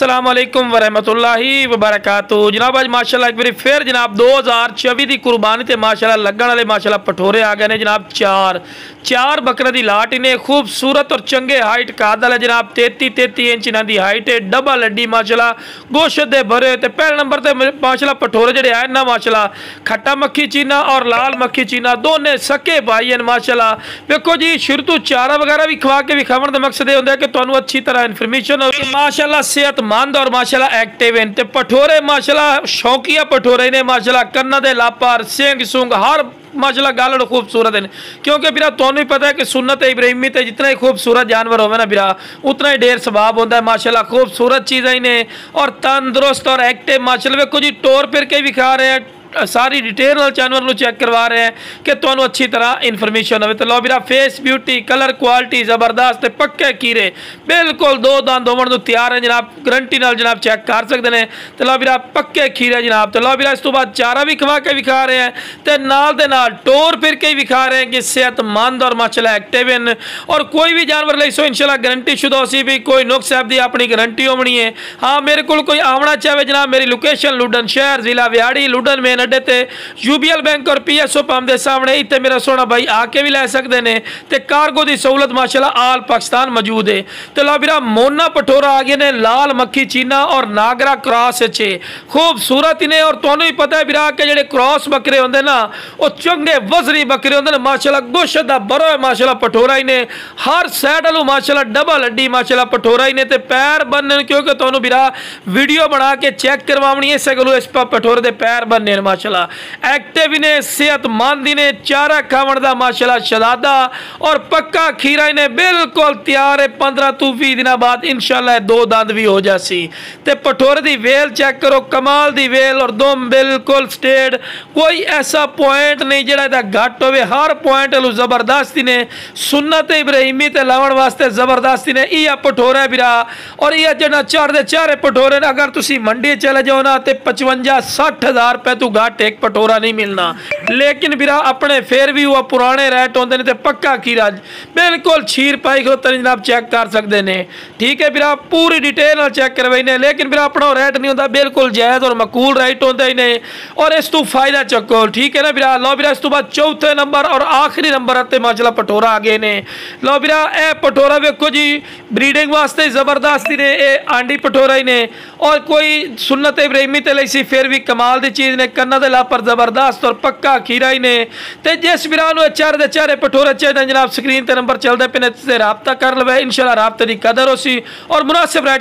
अस्सलाम वालेकुम वरहमतुल्लाहि वबरकातुहू। जनाब अज माशाल्लाह एक बार फिर जनाब 2024 की कुर्बानी ते माशाल्लाह लगन वाले माशाल्लाह पठोरे आ गए ने जनाब। चार बकरे की लाट इन्हें खूबसूरत और चंगे हाइट कादल है जनाब। 33 इंच इन्हों की हाइट है। डबल हड्डी माशाल्लाह गोश्त दे भरे। तो पहले नंबर पर माशाल्लाह पठोरे जोड़े है ना माशाल्लाह खट्टा मक्खी चीना और लाल मक्खी चीना दोने सके भाई हैं माशाल्लाह। देखो जी शुरू तो चारा वगैरह भी खवा के विखावन का मकसद यह होता है कि तुहानू अच्छी तरह इन्फॉर्मेशन हो माशाल्लाह सेहतमंद और माशाल्लाह एक्टिव हैं। तो पठोरे माशाल्लाह शौकिया पठोरे ने माशाल्लाह कन्ना दे लापर सिंग सुंग हर माशाल्लाह गालड़ खूबसूरत है। क्योंकि बिरा तुहानू पता है कि सुन्नत इब्राहिमी ते जितना ही खूबसूरत जानवर होवे ना बिरा उतना ही ढेर सवाब होता है माशाल्लाह। खूबसूरत चीज़ें ने और तंदुरुस्त और एक्टिव माशाल्लाह। देखो जी टोर फिर के भी खा रहे हैं, सारी डिटेल नाल जानवर को चेक करवा रहे हैं कि तुहानू अच्छी तरह इन्फॉर्मेशन हो। तो लो बिरा फेस ब्यूटी कलर क्वालिटी जबरदस्त पक्के कीरे बिल्कुल दो दांत होवन तो तैयार है जनाब। गारंटी नाल जनाब चेक कर सकते हैं। तो लो बिरा पक्के खीरे जनाब। तो लो बिरा इस तो बाद चारा भी खवा के विखा रहे हैं तो नाल दे नाल टोर फिर के विखा रहे हैं कि सेहतमंद और माशाल्लाह एक्टिव हैं। और कोई भी जानवर ले सो इंशाल्लाह गारंटी शुदा सी भी कोई नुक्स साहब की अपनी गारंटी होनी है। हाँ मेरे को कोई आवना चाहे जनाब मेरी लोकेशन लुडन शहर जिला व्याड़ी लुडन मेन अड्डे ते यूबीएल बैंक और पीएसओ पंप के सामने इतने मेरा सोना भाई आके भी लै सकते हैं। तो कार्गो की सहूलत माशाल्लाह आल पाकिस्तान मौजूद है। तो लो बिरा मोना पठोरा आ गए ने लाल मक्खी चीना और नागरा क्रॉस अच्छे खूबसूरत इन्हें। और तुहानू ही पता है बिरा के जेडे क्रॉस बकरे होंगे ना वो चंगे वजरी बकरे होंगे माशाल्लाह। गोश्त दा बरो है माशाल्लाह पठोरा इन्हें हर सैड वालों माशाल्लाह डबल हड्डी माशाल्लाह पठोरा इन्हें। तो पैर बनने क्योंकि तुहानू बिरा वीडियो बना के चेक करवानी है इस गलो इस पठोरे के पैर बनने माशाल्लाह। एक्टिव इन्हें सेहतमंद इन्हें चारा खावन का माशाल्लाह शदादा और पक्का खीरा इन्हें बिल्कुल तैयार है। 15 तो 20 दिन बाद इंशाल्लाह दो दांत भी हो जासी। ते पठोरे की वेल चेक करो कमाल दी वेल और दुम बिल्कुल स्टेट कोई ऐसा पॉइंट नहीं जेड़ा इहदा घट होवे। हर पॉइंट लो जबरदस्त ने सुन्नत इब्राहिमी ते लावन वास्ते जबरदस्त ने यह पठोरा बिरा। और यह जेड़ा चढ़ते चारे पठोरे ने अगर तुसी मंडी चले जाओ ना तो 55-60 हज़ार रुपए तो घट एक पठोरा नहीं मिलना। लेकिन बिरा अपने फिर भी वह पुराने रेट होंगे ने। पक्का खीरा बिल्कुल छीर पाई खलोते जनाब चेक कर सकते हैं। ठीक है बिरा पूरी डिटेल चेक करवाई ने। लेकिन बिरा अपना रेट नहीं होता बिल्कुल जायज़ और मकूल रेट होता ही नहीं। और इस तू फायदा चको ठीक है ना बिरा। लो बिरा इस तो बाद चौथे नंबर और आखिरी नंबर पर माशाल्लाह पठोरा आ गए ने। लो बिरा ए पठोरा वेखो जी ब्रीडिंग वास्ते जबरदस्ती ने ये आंडी पठोरा ही ने। और कोई सुन्नत इब्राहिमी ते लई सी फिर भी कमाल की चीज़ ने कन्ना दे ला पर जबरदस्त और पक्का खीरा ही ने। तो जिस बिरा चारे पठोरे चाहिए जनाब स्क्रीन पर नंबर चलते पे रबता कर लवे इंशाल्लाह रबते की कदर हो सी और मुनासिब रेट